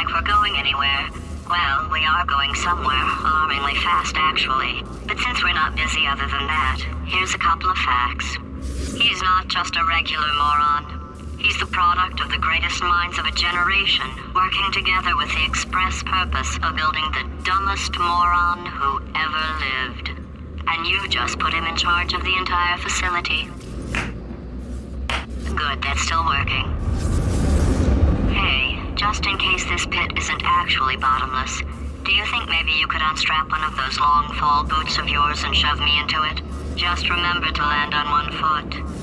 like we're going anywhere. Well, we are going somewhere, alarmingly fast actually. But since we're not busy other than that, here's a couple of facts. He's not just a regular moron. He's the product of the greatest minds of a generation, working together with the express purpose of building the dumbest moron who ever lived. And you just put him in charge of the entire facility. Good, that's still working. Hey, just in case this pit isn't actually bottomless, do you think maybe you could unstrap one of those long fall boots of yours and shove me into it? Just remember to land on one foot.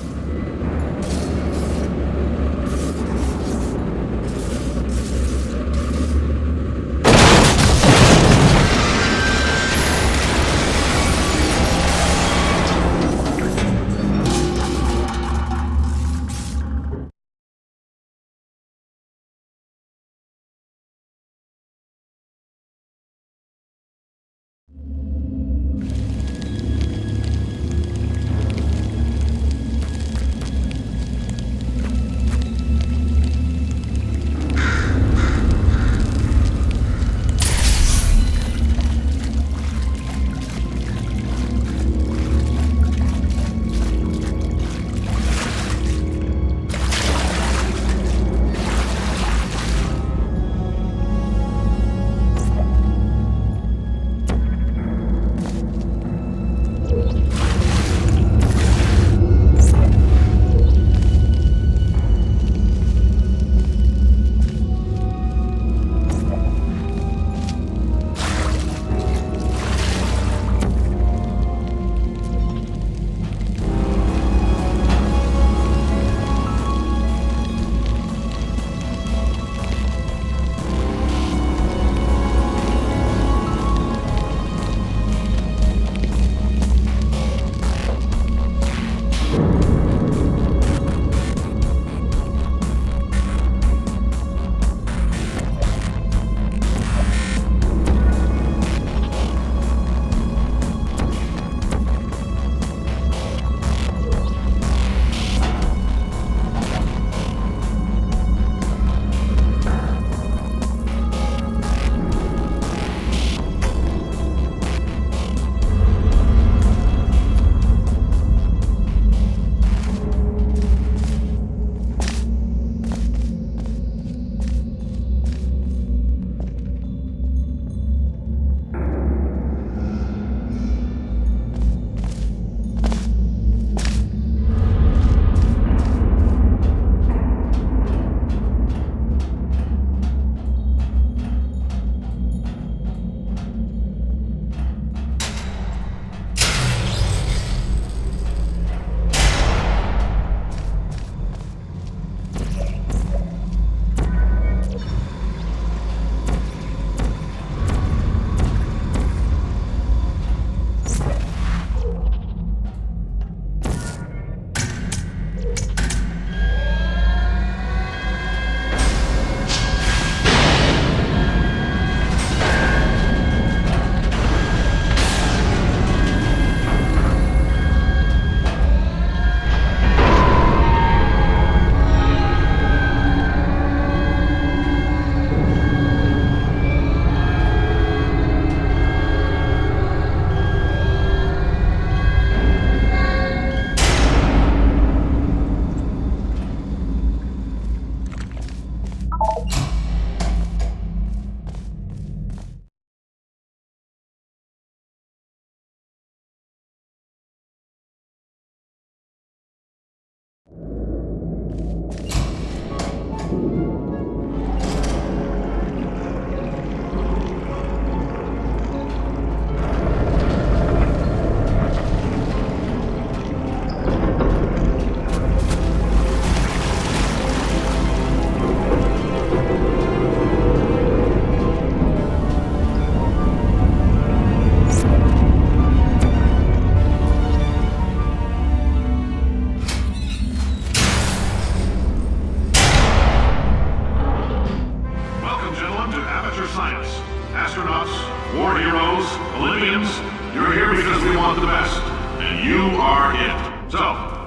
are it. So,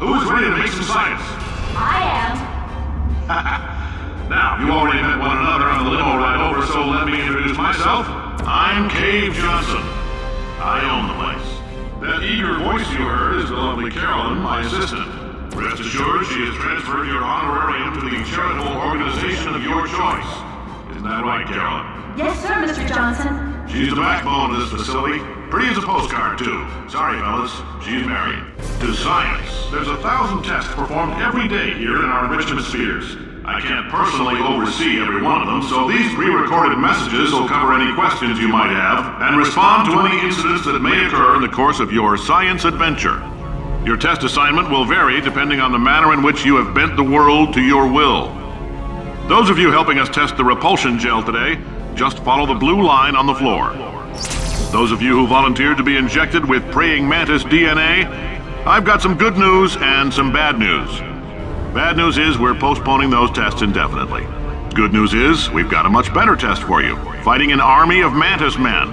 who's ready to make some science? I am. Now, you already met one another on the limo ride over, so let me introduce myself. I'm Cave Johnson. I own the place. That eager voice you heard is the lovely Carolyn, my assistant. Rest assured, she has transferred your honorarium to the charitable organization of your choice. Isn't that right, Carolyn? Yes, sir, Mr. Johnson. She's the backbone of this facility. Pretty as a postcard, too. Sorry, fellas. She's married. To science. There's 1,000 tests performed every day here in our enrichment spheres. I can't personally oversee every one of them, so these pre-recorded messages will cover any questions you might have and respond to any incidents that may occur in the course of your science adventure. Your test assignment will vary depending on the manner in which you have bent the world to your will. Those of you helping us test the repulsion gel today, just follow the blue line on the floor. Those of you who volunteered to be injected with praying mantis DNA, I've got some good news and some bad news. Bad news is we're postponing those tests indefinitely. Good news is we've got a much better test for you, fighting an army of mantis men.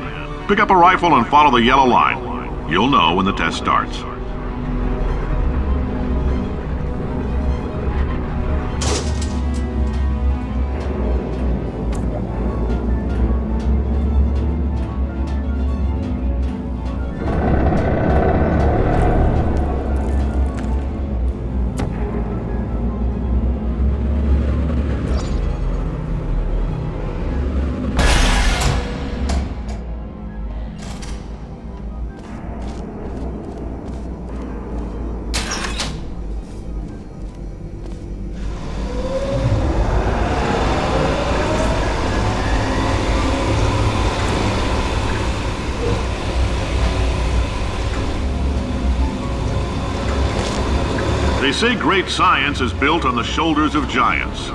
Pick up a rifle and follow the yellow line. You'll know when the test starts. They say great science is built on the shoulders of giants.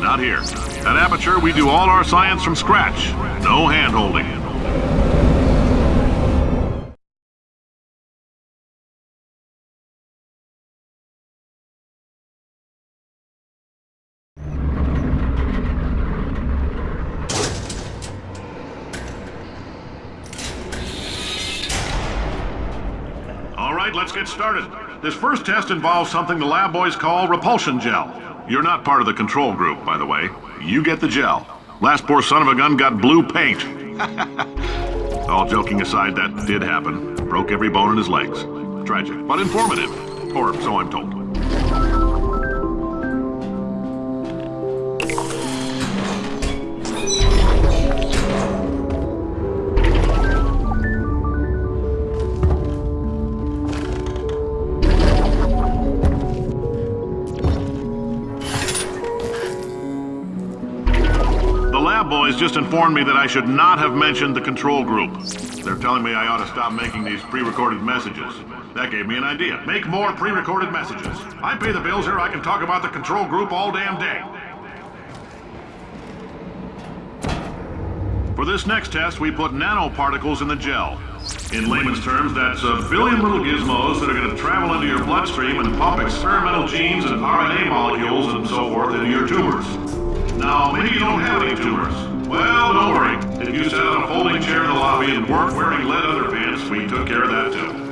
Not here. At Aperture, we do all our science from scratch. No hand-holding. All right, let's get started. This first test involves something the lab boys call repulsion gel. You're not part of the control group, by the way. You get the gel. Last poor son of a gun got blue paint. All joking aside, that did happen. Broke every bone in his legs. Tragic, but informative. Or so I'm told. Boys just informed me that I should not have mentioned the control group. They're telling me I ought to stop making these pre-recorded messages. That gave me an idea. Make more pre-recorded messages. I pay the bills here, I can talk about the control group all damn day. For this next test, we put nanoparticles in the gel. In layman's terms, that's a billion little gizmos that are going to travel into your bloodstream and pump experimental genes and RNA molecules and so forth into your tumors. Now, maybe you don't have any tumors. Well, don't worry. If you sat on a folding chair in the lobby and weren't wearing lead underpants, we took care of that too.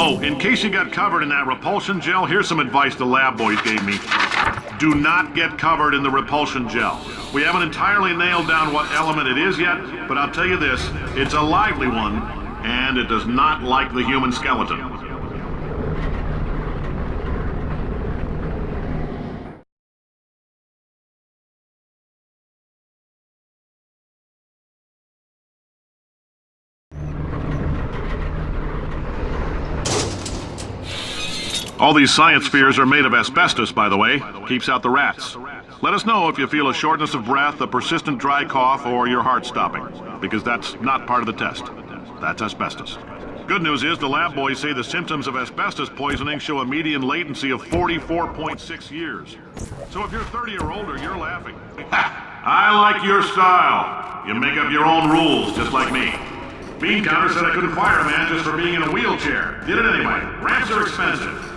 Oh, in case you got covered in that repulsion gel, here's some advice the lab boys gave me. Do not get covered in the repulsion gel. We haven't entirely nailed down what element it is yet, but I'll tell you this, it's a lively one, and it does not like the human skeleton. All these science spheres are made of asbestos, by the way. Keeps out the rats. Let us know if you feel a shortness of breath, a persistent dry cough, or your heart stopping, because that's not part of the test. That's asbestos. Good news is the lab boys say the symptoms of asbestos poisoning show a median latency of 44.6 years. So if you're 30 or older, you're laughing. I like your style. You make up your own rules, just like me. Bean Counter said I couldn't fire a man just for being in a wheelchair. Did it anyway. Ramps are expensive.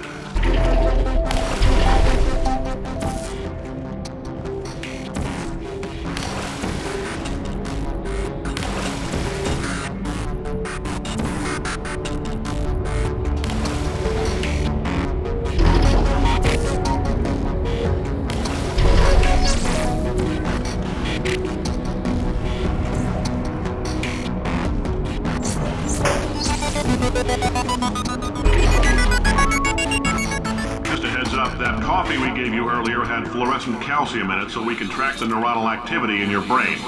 Just a heads up, that coffee we gave you earlier had fluorescent calcium in it so we can track the neuronal activity in your brain.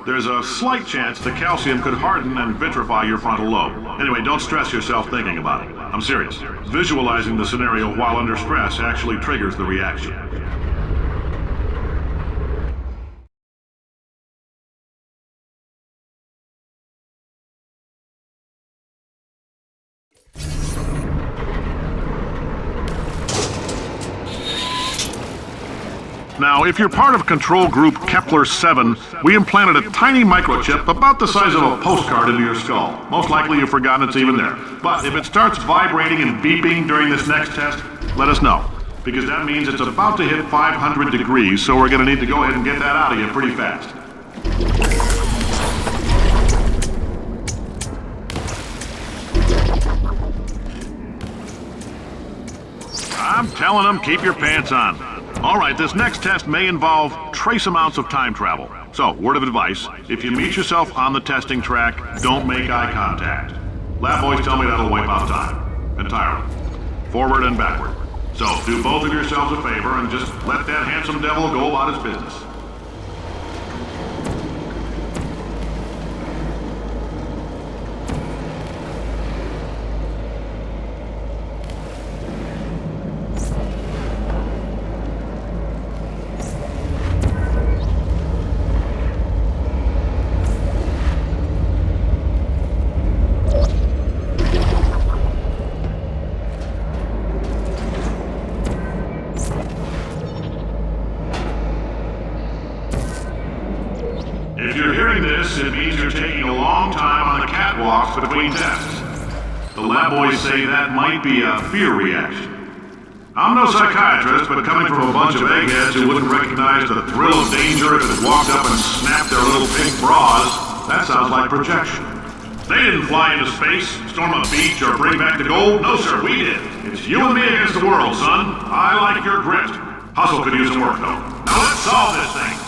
There's a slight chance the calcium could harden and vitrify your frontal lobe. Anyway, don't stress yourself thinking about it. I'm serious. Visualizing the scenario while under stress actually triggers the reaction. Now, if you're part of Control Group Kepler-7, we implanted a tiny microchip about the size of a postcard into your skull. Most likely you've forgotten it's even there. But if it starts vibrating and beeping during this next test, let us know. Because that means it's about to hit 500 degrees, so we're going to need to go ahead and get that out of you pretty fast. I'm telling them, keep your pants on. All right, this next test may involve trace amounts of time travel. So, word of advice, if you meet yourself on the testing track, don't make eye contact. Lab boys tell me that'll wipe out time. Entirely. Forward and backward. So, do both of yourselves a favor and just let that handsome devil go about his business. If you're hearing this, it means you're taking a long time on the catwalks between tests. The lab boys say that might be a fear reaction. I'm no psychiatrist, but coming from a bunch of eggheads who wouldn't recognize the thrill of danger if it walked up and snapped their little pink bras, that sounds like projection. They didn't fly into space, storm a beach, or bring back the gold. No, sir, we did. It's you and me against the world, son. I like your grit. Hustle could use some work, though. Now let's solve this thing.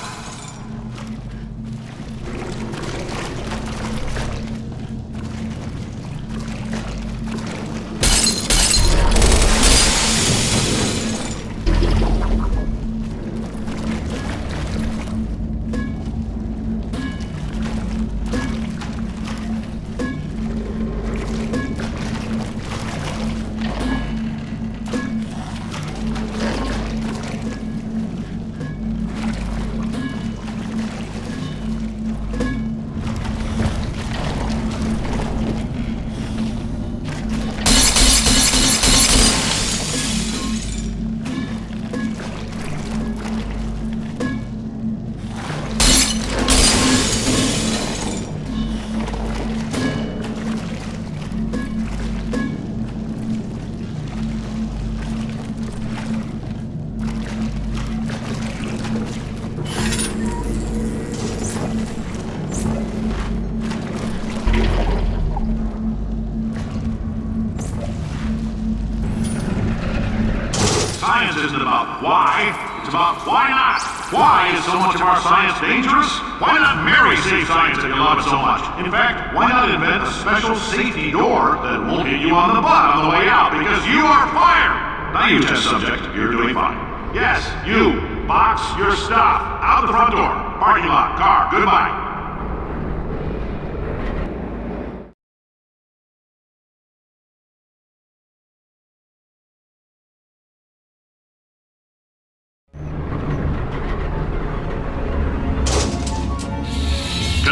Science isn't about why, it's about why not. Why is so much of our science dangerous? Why not marry safe science if you love it so much? In fact, why not invent a special safety door that won't hit you on the butt on the way out because you are fired? Now you test subject, you're doing fine. Yes, you, box your stuff, out the front door, parking lot, car, goodbye.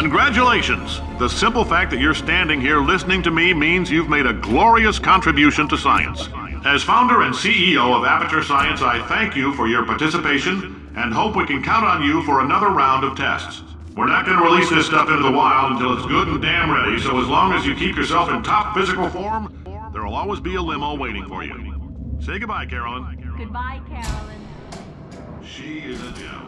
Congratulations! The simple fact that you're standing here listening to me means you've made a glorious contribution to science. As founder and CEO of Aperture Science, I thank you for your participation and hope we can count on you for another round of tests. We're not going to release this stuff into the wild until it's good and damn ready, so as long as you keep yourself in top physical form, there will always be a limo waiting for you. Say goodbye, Carolyn. Goodbye, Carolyn. She is a gem.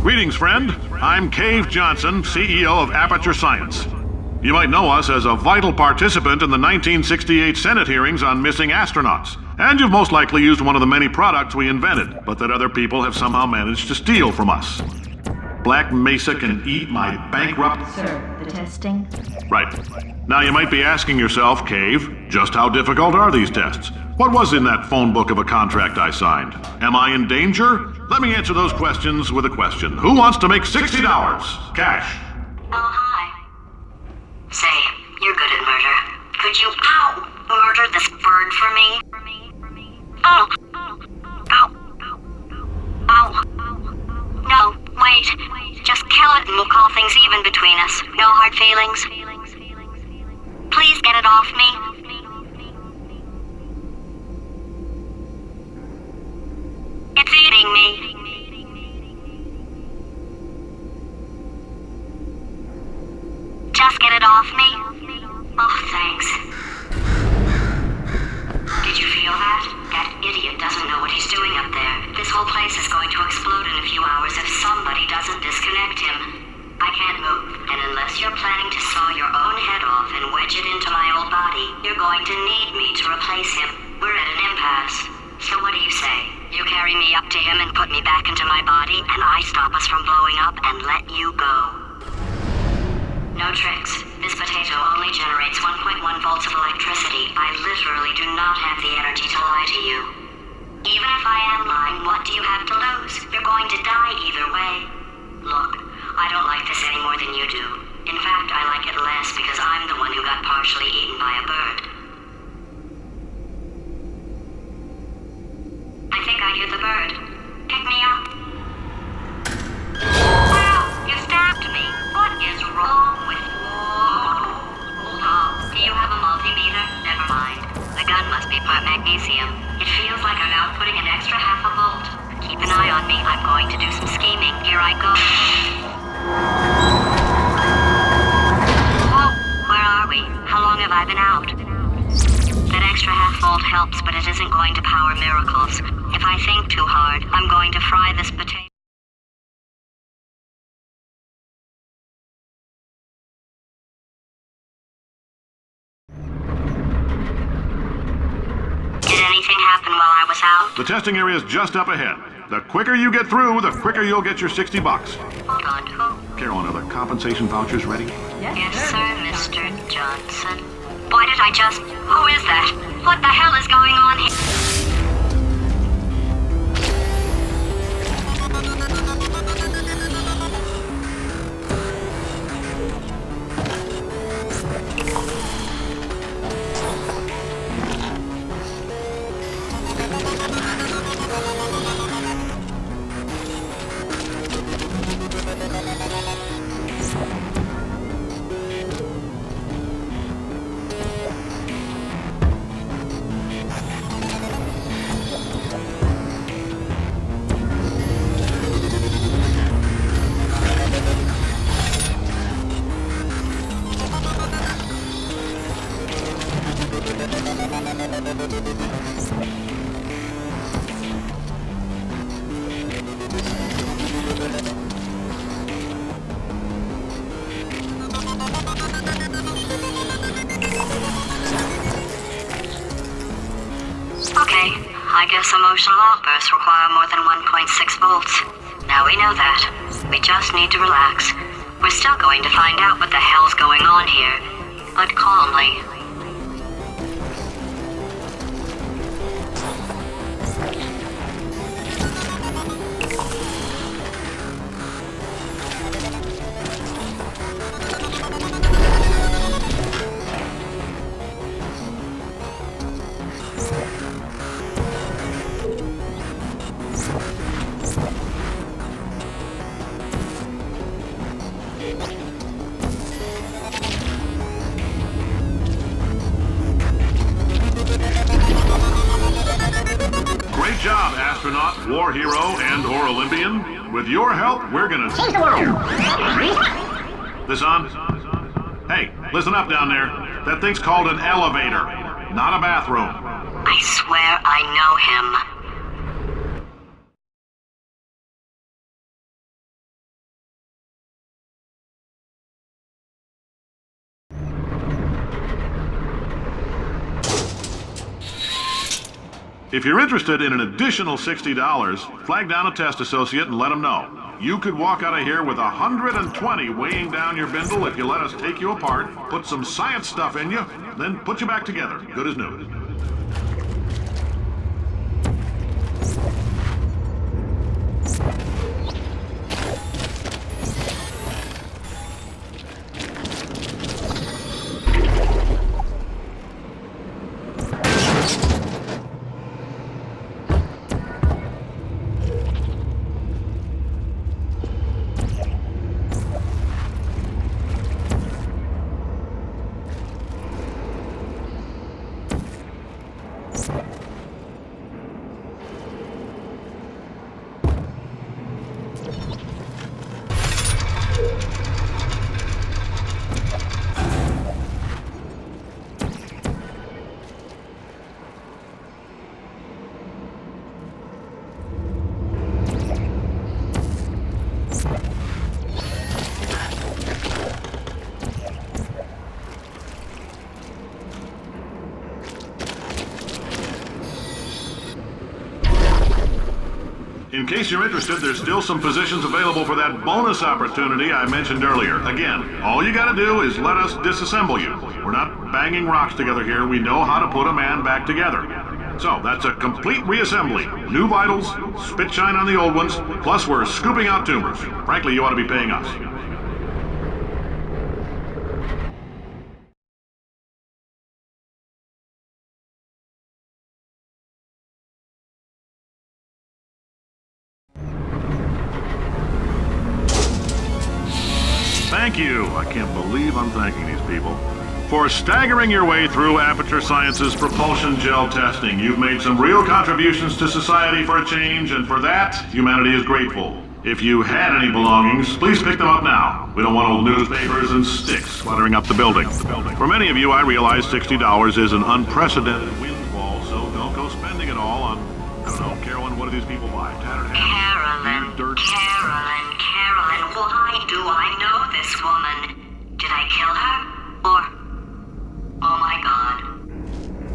Greetings, friend. I'm Cave Johnson, CEO of Aperture Science. You might know us as a vital participant in the 1968 Senate hearings on missing astronauts. And you've most likely used one of the many products we invented, but that other people have somehow managed to steal from us. Black Mesa can eat my bankrupt... Sir, the testing? Right. Now you might be asking yourself, Cave, just how difficult are these tests? What was in that phone book of a contract I signed? Am I in danger? Let me answer those questions with a question. Who wants to make $60? Cash. Oh, hi. Say, you're good at murder. Could you, murder this bird for me? Oh. Ow. Ow. No, wait. Just kill it and we'll call things even between us. No hard feelings. Please get it off me. It's eating me. Just get it off me. Oh, thanks. Did you feel that? That idiot doesn't know what he's doing up there. This whole place is going to explode in a few hours if somebody doesn't disconnect him. I can't move, and unless you're planning to saw your own head off and wedge it into my old body, you're going to need me to replace him. We're at an impasse. So what do you say? You carry me up to him and put me back into my body, and I stop us from blowing up and let you go. No tricks. This potato only generates 1.1 volts of electricity. I literally do not have the energy to lie to you. Even if I am lying, what do you have to lose? You're going to die either way. Look, I don't like this any more than you do. In fact, I like it less because I'm the one who got partially eaten by a bird. I think I hear the bird. Pick me up. Wow, you stabbed me. What is wrong with you? Oh, do you have a multimeter? Never mind. The gun must be part magnesium. It feels like I'm outputting an extra half a volt. Keep an eye on me. I'm going to do some scheming. Here I go. Whoa, where are we? How long have I been out? That extra half volt helps, but it isn't going to power miracles. If I think too hard, I'm going to fry this potato. Did anything happen while I was out? The testing area is just up ahead. The quicker you get through, the quicker you'll get your $60. Hold on, who? Carolyn, are the compensation vouchers ready? Yes, sir, Mr. Johnson. Why did I just... Who is that? What the hell is going on here? emotional outbursts require more than 1.6 volts. Now we know that. We just need to relax. We're still going to find out what the hell's going on here, but calmly. Great job, astronaut, war hero, and/or Olympian. With your help, we're gonna Change the world. This on? Hey, listen up down there. That thing's called an elevator, not a bathroom. I swear I know him. If you're interested in an additional $60, flag down a test associate and let them know. You could walk out of here with 120 weighing down your bindle if you let us take you apart, put some science stuff in you, then put you back together, good as new. In case you're interested, there's still some positions available for that bonus opportunity I mentioned earlier. Again, all you gotta do is let us disassemble you. We're not banging rocks together here. We know how to put a man back together. So, that's a complete reassembly. New vitals, spit shine on the old ones, plus we're scooping out tumors. Frankly, you ought to be paying us. Thank you. I can't believe I'm thanking these people. For staggering your way through Aperture Science's propulsion gel testing, you've made some real contributions to society for a change, and for that, humanity is grateful. If you had any belongings, please pick them up now. We don't want old newspapers and sticks cluttering up the building. For many of you, I realize $60 is an unprecedented windfall, so don't go spending it all on, I don't know, Carolyn, what do these people buy? Tattered hats? Carolyn, Dirt? Carolyn, why do I know this woman? Did I kill her? Or... Oh my god.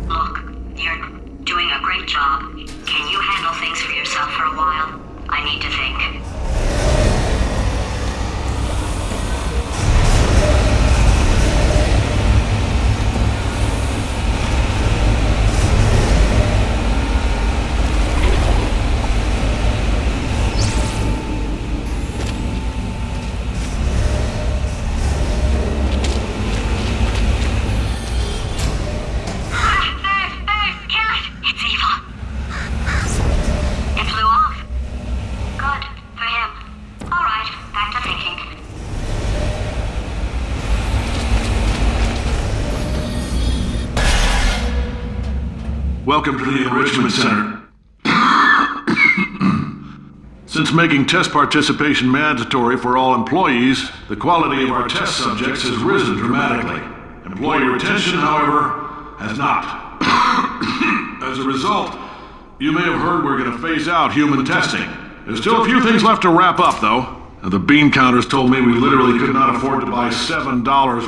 Look, you're doing a great job. Can you handle things for yourself for a while? I need to think. Welcome to the Enrichment Center. Since making test participation mandatory for all employees, the quality of our test subjects has risen dramatically. Employee retention, however, has not. As a result, you may have heard we're going to phase out human testing. There's still a few things left to wrap up, though. The bean counters told me we literally could not afford to buy $7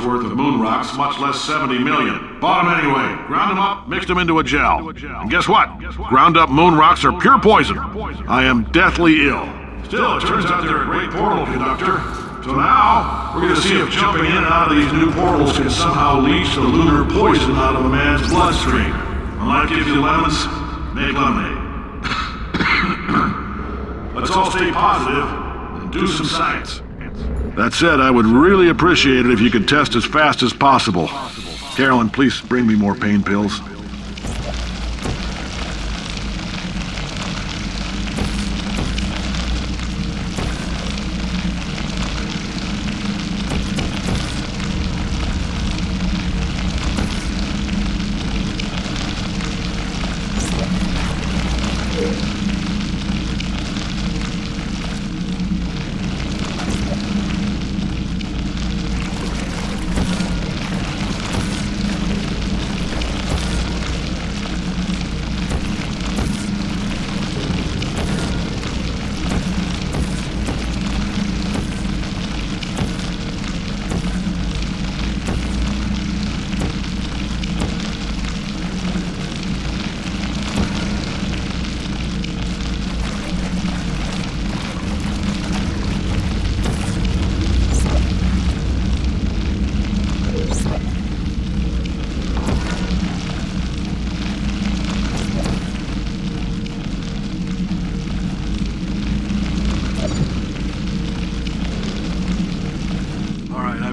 worth of moon rocks, much less 70 million. Bought them anyway, ground them up, mixed them into a gel. And guess what? Ground up moon rocks are pure poison. I am deathly ill. Still, it turns out they're a great portal conductor. So now, we're gonna see if jumping in and out of these new portals can somehow leach the lunar poison out of a man's bloodstream. When life gives you lemons, make lemonade. Let's all stay positive and do some science. That said, I would really appreciate it if you could test as fast as possible. Carolyn, please bring me more pain pills.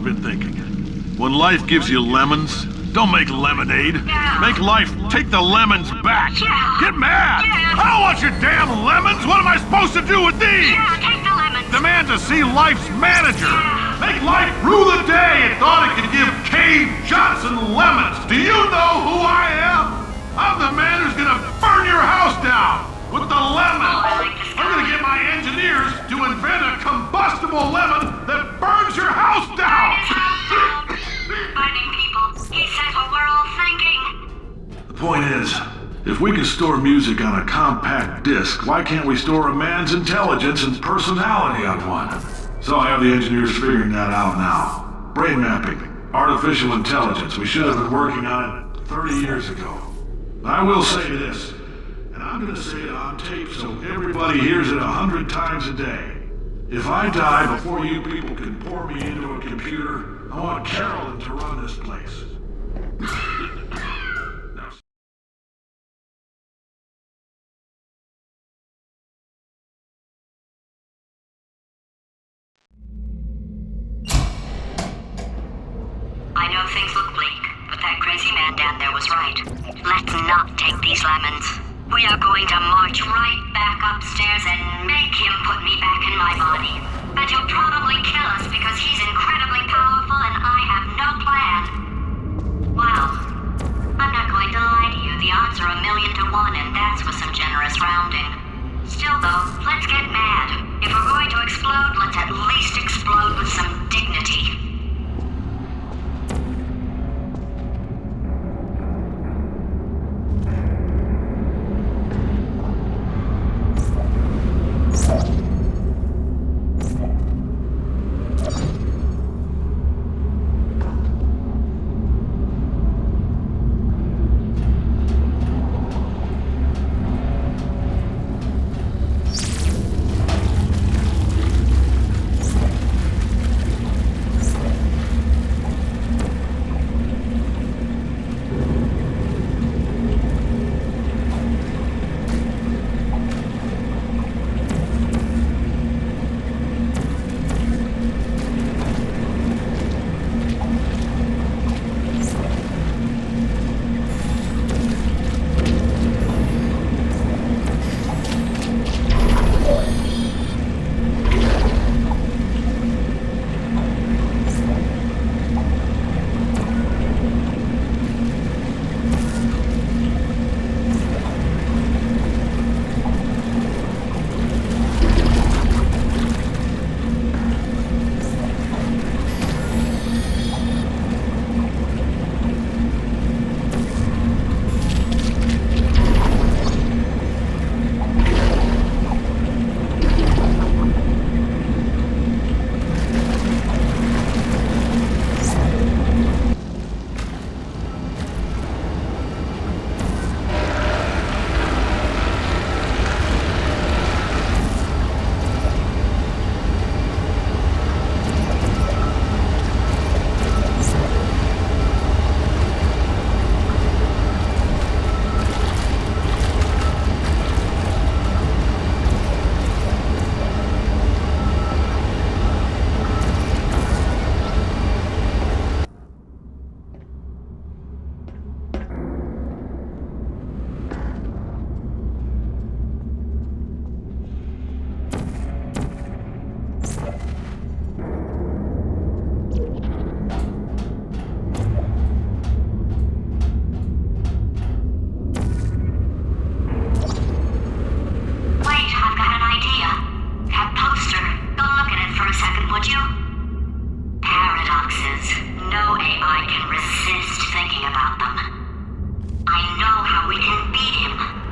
Been thinking. When life gives you lemons, don't make lemonade. Make life take the lemons back. Get mad! I don't want your damn lemons! What am I supposed to do with these? Take the lemons. Demand to see life's manager. Make life rue the day it thought it could give Cave Johnson lemons. Do you know who I am? I'm the man who's gonna burn your house down with the lemons. I'm gonna get my engineers to invent a combustible lemon that burns your house down. Burning people. He said what we're all thinking. The point is, if we can store music on a compact disc, why can't we store a man's intelligence and personality on one? So I have the engineers figuring that out now. Brain mapping, artificial intelligence. We should have been working on it 30 years ago. I will say this, and I'm gonna say it on tape so everybody hears it 100 times a day. If I die before you people can pour me into a computer, I want Carolyn to run this place. I know things look bleak, but that crazy man down there was right. Let's not take these lemons. We are going to march right back upstairs and make him put me back in my body. And he'll probably kill us because he's incredibly powerful and I have no plan. Well, I'm not going to lie to you. The odds are 1,000,000 to 1, and that's with some generous rounding. Still though, let's get mad. If we're going to explode, let's at least explode with some dignity. Wait, I've got an idea. That poster. Go look at it for a second, would you? Paradoxes. No AI can resist thinking about them. I know how we can beat him.